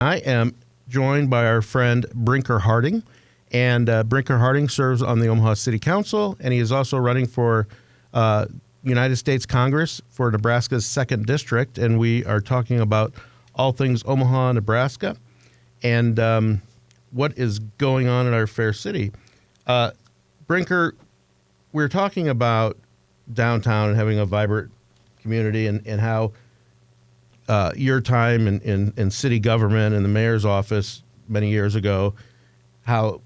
I am joined by our friend Brinker Harding, and Brinker Harding serves on the Omaha City Council, and he is also running for United States Congress for Nebraska's 2nd District, and we are talking about all things Omaha, Nebraska, and what is going on in our fair city. Brinker, we're talking about downtown and having a vibrant community, and how your time in city government and the mayor's office many years ago, how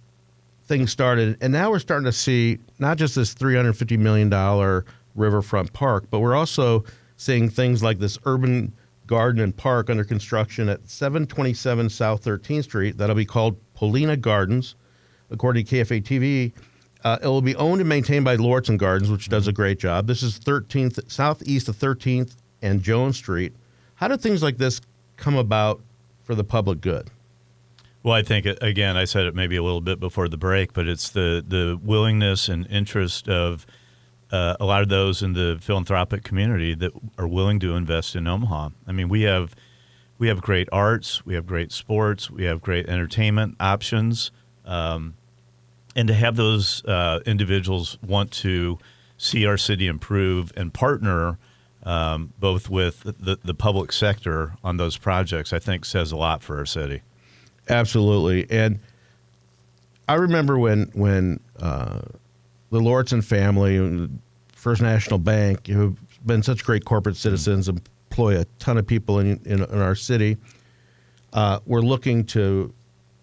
things started. And now we're starting to see not just this $350 million riverfront park, but we're also seeing things like this urban garden and park under construction at 727 South 13th Street. That'll be called Polina Gardens, according to KFA TV. It will be owned and maintained by Lortzen Gardens, which does a great job. This is 13th, southeast of 13th and Jones Street. How do things like this come about for the public good? Well, I think, again, I said it maybe a little bit before the break, but it's the willingness and interest of a lot of those in the philanthropic community that are willing to invest in Omaha. I mean, we have great arts, we have great sports, we have great entertainment options, and to have those individuals want to see our city improve and partner both with the public sector on those projects, I think says a lot for our city. Absolutely. And I remember when the Lortzen family, First National Bank, who've been such great corporate citizens, employ a ton of people in our city, were looking to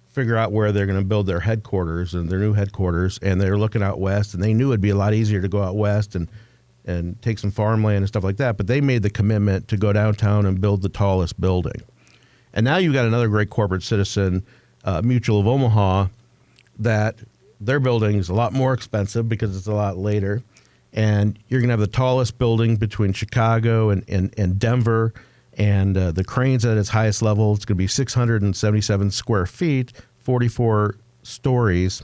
figure out where they're going to build their headquarters and their new headquarters. And they were looking out west, and they knew it'd be a lot easier to go out west and take some farmland and stuff like that. But they made the commitment to go downtown and build the tallest building. And now you've got another great corporate citizen, Mutual of Omaha, that their building is a lot more expensive because it's a lot later. And you're going to have the tallest building between Chicago and Denver, and the crane's at its highest level. It's going to be 677 square feet, 44 stories.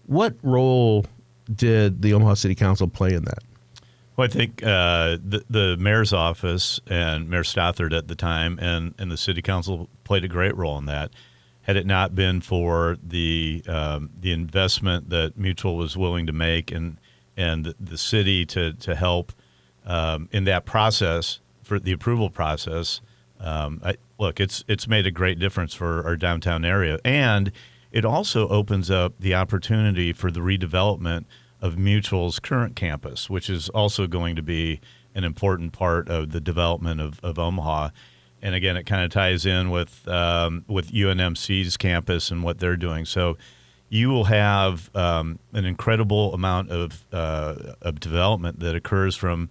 What role did the Omaha City Council play in that? Well, I think the mayor's office and Mayor Stothard at the time and the city council played a great role in that. Had it not been for the investment that Mutual was willing to make and the city to help in that process, for the approval process, it's made a great difference for our downtown area. And it also opens up the opportunity for the redevelopment of Mutual's current campus, which is also going to be an important part of the development of Omaha. And again, it kind of ties in with UNMC's campus and what they're doing. So you will have an incredible amount of development that occurs from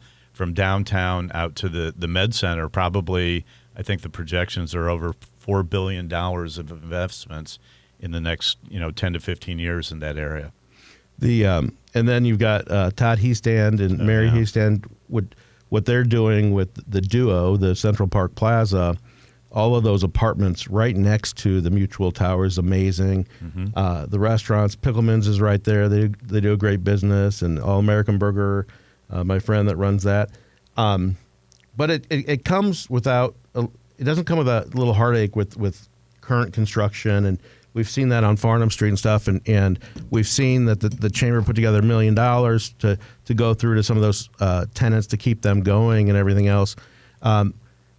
downtown out to the Med Center. Probably, I think the projections are over $4 billion of investments in the next 10 to 15 years in that area. And then you've got Todd Heestand and Mary Heestand, what they're doing with the Duo, the Central Park Plaza. All of those apartments right next to the Mutual Tower is amazing. Mm-hmm. The restaurants, Pickleman's is right there. They do a great business, and All American Burger, my friend that runs that. But it comes without it doesn't come with a little heartache with current construction, and we've seen that on Farnham Street and stuff, and we've seen that the chamber put together $1 million to go through to some of those tenants to keep them going and everything else. And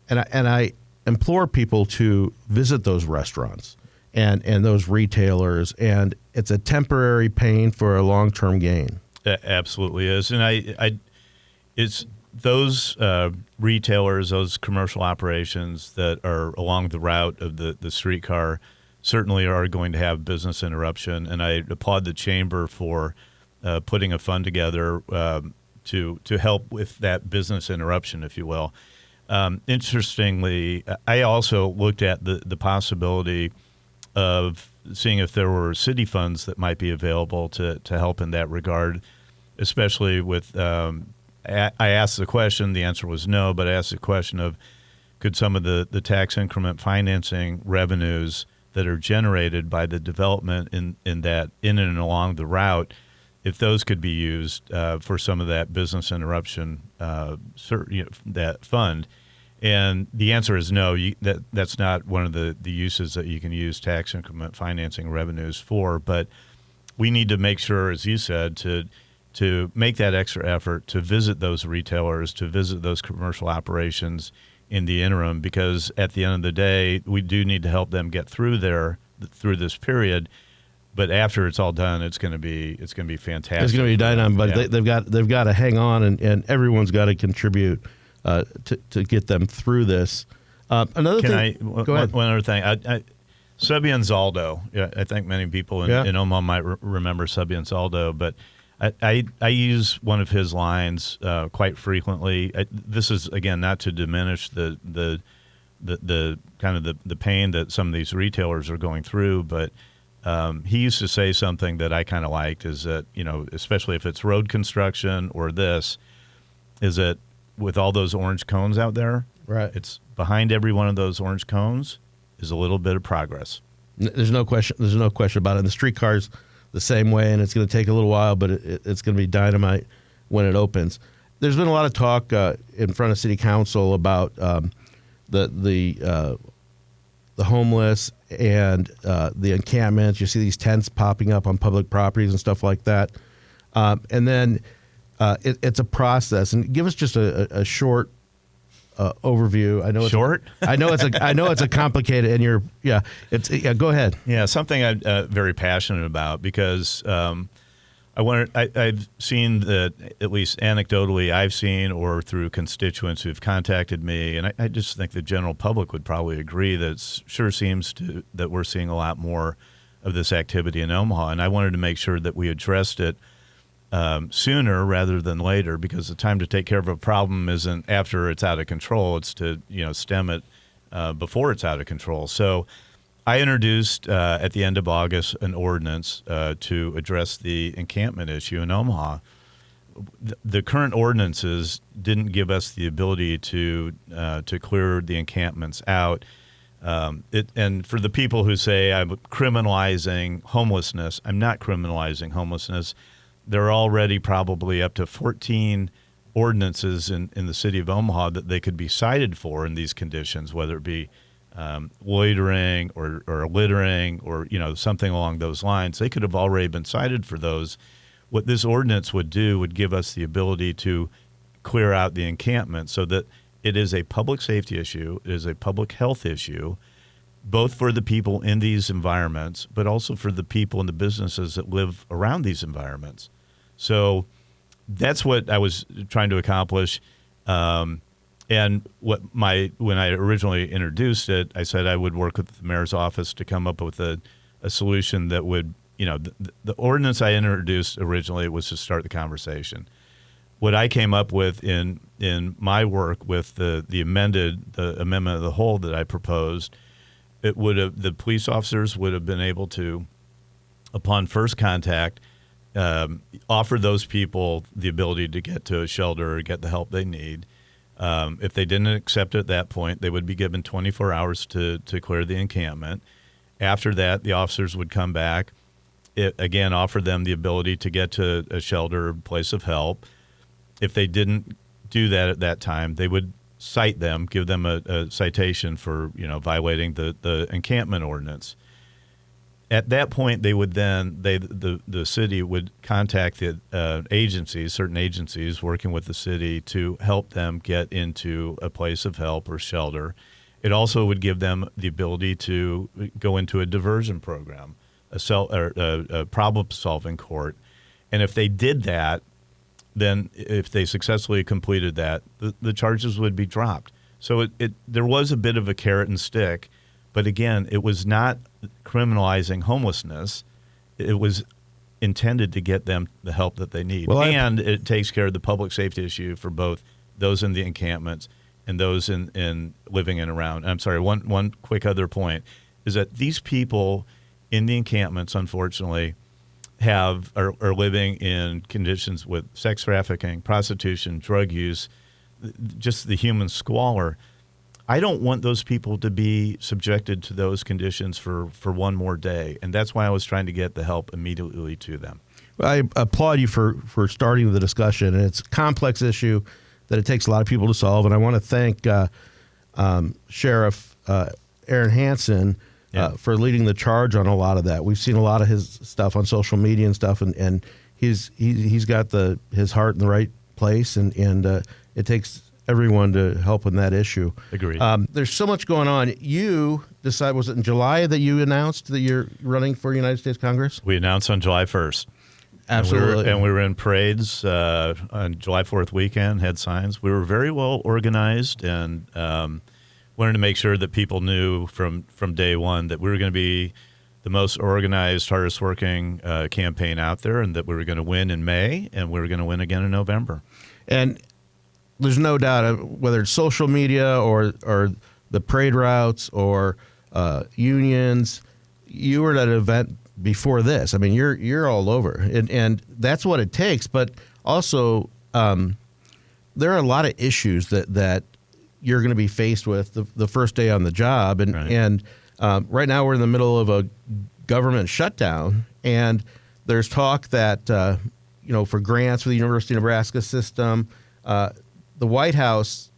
I implore people to visit those restaurants and those retailers, and it's a temporary pain for a long-term gain. It absolutely is, and it's those retailers, those commercial operations that are along the route of the streetcar certainly are going to have business interruption, and I applaud the chamber for putting a fund together to help with that business interruption, if you will. Interestingly, I also looked at the possibility of seeing if there were city funds that might be available to help in that regard, especially with I asked the question, the answer was no, but I asked the question of could some of the tax increment financing revenues that are generated by the development in and along the route, if those could be used for some of that business interruption, that fund. And the answer is no. That's not one of the uses that you can use tax increment financing revenues for. But we need to make sure, as you said, to make that extra effort to visit those retailers, to visit those commercial operations in the interim, because at the end of the day, we do need to help them get through this period. But after it's all done, it's going to be fantastic. It's going to be dynamite, but yeah. they've got to hang on, and everyone's got to contribute to get them through this. Another thing. Go ahead. One other thing. Subby and Zaldo. Yeah, I think many people in Omaha might remember Subby and Zaldo, but I use one of his lines quite frequently. This is, again, not to diminish the kind of the pain that some of these retailers are going through, but he used to say something that I kind of liked, is that, especially if it's road construction or this, is that with all those orange cones out there, right, it's behind every one of those orange cones is a little bit of progress. There's no question about it. And the streetcar's the same way, and it's going to take a little while, but it's going to be dynamite when it opens. There's been a lot of talk in front of City Council about the homeless and the encampments. You see these tents popping up on public properties and stuff like that. And then it's a process. And give us just a short overview. I know it's short. I know it's a complicated. And go ahead. Yeah, something I'm very passionate about, because I've seen that, at least anecdotally, I've seen, or through constituents who've contacted me, and I just think the general public would probably agree that it sure seems that we're seeing a lot more of this activity in Omaha, and I wanted to make sure that we addressed it sooner rather than later, because the time to take care of a problem isn't after it's out of control. It's to stem it before it's out of control. So I introduced at the end of August an ordinance to address the encampment issue in Omaha. The current ordinances didn't give us the ability to clear the encampments out. And for the people who say I'm criminalizing homelessness, I'm not criminalizing homelessness. There are already probably up to 14 ordinances in the city of Omaha that they could be cited for in these conditions, whether it be loitering or littering or something along those lines. They could have already been cited for those. What this ordinance would do would give us the ability to clear out the encampment so that it is a public safety issue, it is a public health issue, both for the people in these environments, but also for the people and the businesses that live around these environments. So that's what I was trying to accomplish. And when I originally introduced it, I said I would work with the mayor's office to come up with a solution that would, the ordinance I introduced originally was to start the conversation. What I came up with in my work with the amendment of the whole that I proposed, the police officers would have been able to, upon first contact, offer those people the ability to get to a shelter or get the help they need. If they didn't accept it at that point, they would be given 24 hours to clear the encampment. After that, the officers would come back, again, offer them the ability to get to a shelter or place of help. If they didn't do that at that time, they would cite them, give them a citation for violating the encampment ordinance. At that point, they would then the city would contact the agencies, certain agencies working with the city, to help them get into a place of help or shelter. It also would give them the ability to go into a diversion program, a problem-solving court, and if they did that, then if they successfully completed that, the charges would be dropped. So there was a bit of a carrot and stick, but again, it was not criminalizing homelessness. It was intended to get them the help that they need. And it takes care of the public safety issue for both those in the encampments and those in living in around. I'm sorry, one quick other point is that these people in the encampments, unfortunately, are living in conditions with sex trafficking, prostitution, drug use, just the human squalor. I don't want those people to be subjected to those conditions for one more day, and that's why I was trying to get the help immediately to them. Well, I applaud you for starting the discussion, and it's a complex issue that it takes a lot of people to solve, and I want to thank Sheriff Aaron Hansen for leading the charge on a lot of that. We've seen a lot of his stuff on social media and stuff, and he's got his heart in the right place, and it takes everyone to help in that issue. Agreed. There's so much going on. You decided, was it in July that you announced that you're running for United States Congress? We announced on July 1st. Absolutely. And we were in parades on July 4th weekend, had signs. We were very well organized and wanted to make sure that people knew from day one that we were going to be the most organized, hardest working campaign out there, and that we were going to win in May, and we were going to win again in November. And there's no doubt, whether it's social media or the parade routes or unions, you were at an event before this. I mean, you're all over, and that's what it takes. But also, there are a lot of issues that you're going to be faced with the first day on the job, and right now we're in the middle of a government shutdown, and there's talk that for grants for the University of Nebraska system. The White House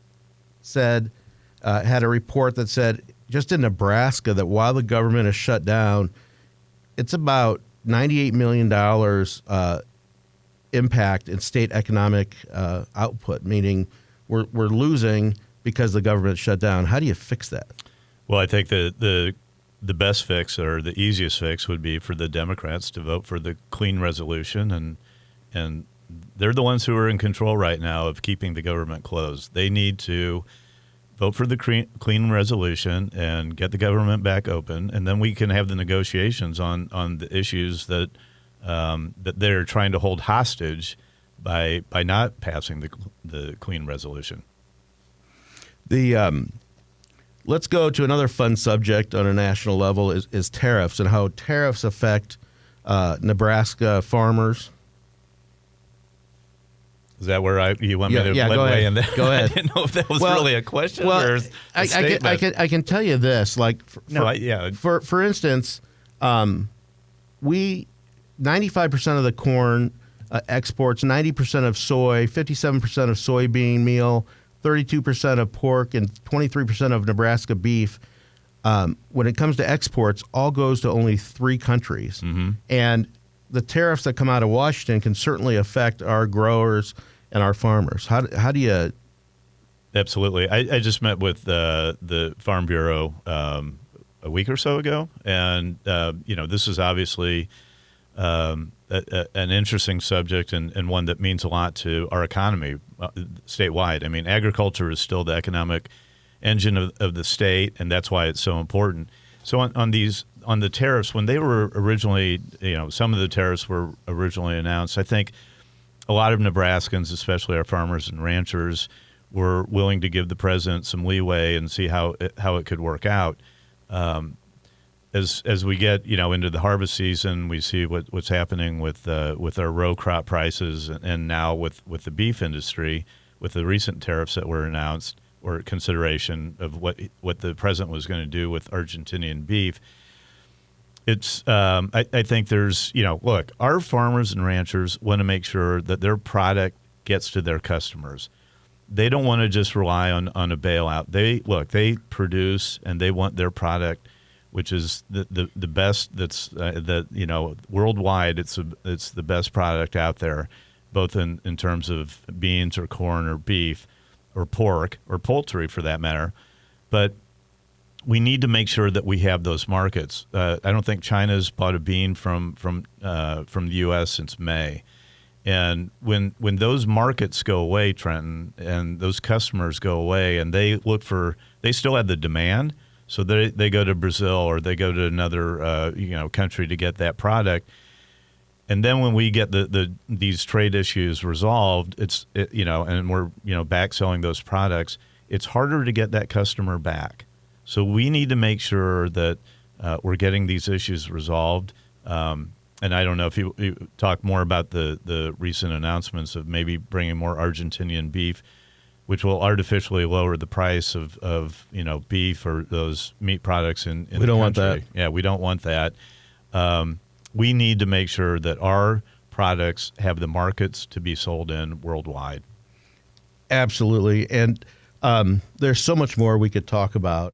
said had a report that said just in Nebraska that while the government is shut down, it's about $98 million impact in state economic output, meaning we're losing because the government shut down. How do you fix that? Well, I think the best fix or the easiest fix would be for the Democrats to vote for the clean resolution, and they're the ones who are in control right now of keeping the government closed. They need to vote for the clean resolution and get the government back open, and then we can have the negotiations on the issues that they're trying to hold hostage by not passing the clean resolution. Let's go to another fun subject on a national level is tariffs and how tariffs affect Nebraska farmers. Is that where you want me to weigh in there? Go ahead. I didn't know if that was really a question or a statement. I can tell you this. For instance, 95% of the corn exports, 90% of soy, 57% of soybean meal, 32% of pork, and 23% of Nebraska beef. When it comes to exports, all goes to only 3 countries. Mm-hmm. And the tariffs that come out of Washington can certainly affect our growers and our farmers. How do you? Absolutely. I just met with the Farm Bureau a week or so ago, and this is obviously an interesting subject and one that means a lot to our economy statewide. I mean, agriculture is still the economic engine of the state, and that's why it's so important. So on the tariffs, when they were originally, some of the tariffs were originally announced, I think a lot of Nebraskans, especially our farmers and ranchers, were willing to give the president some leeway and see how it could work out. As we get into the harvest season, we see what's happening with our row crop prices, and now with the beef industry, with the recent tariffs that were announced or consideration of what the president was going to do with Argentinian beef. It's I think there's look, our farmers and ranchers want to make sure that their product gets to their customers. They don't want to just rely on a bailout. They produce and they want their product, which is the best. That's worldwide. It's the best product out there, both in terms of beans or corn or beef or pork or poultry for that matter. But we need to make sure that we have those markets. I don't think China's bought a bean from the U.S. since May. And when those markets go away, Trenton, and those customers go away, and they still have the demand, so they go to Brazil or they go to another country to get that product. And then when we get these trade issues resolved, and we're back selling those products, it's harder to get that customer back. So we need to make sure that we're getting these issues resolved. And I don't know if you talk more about the recent announcements of maybe bringing more Argentinian beef, which will artificially lower the price of beef or those meat products in the country. We don't want that. Yeah, we don't want that. We need to make sure that our products have the markets to be sold in worldwide. Absolutely. And There's so much more we could talk about.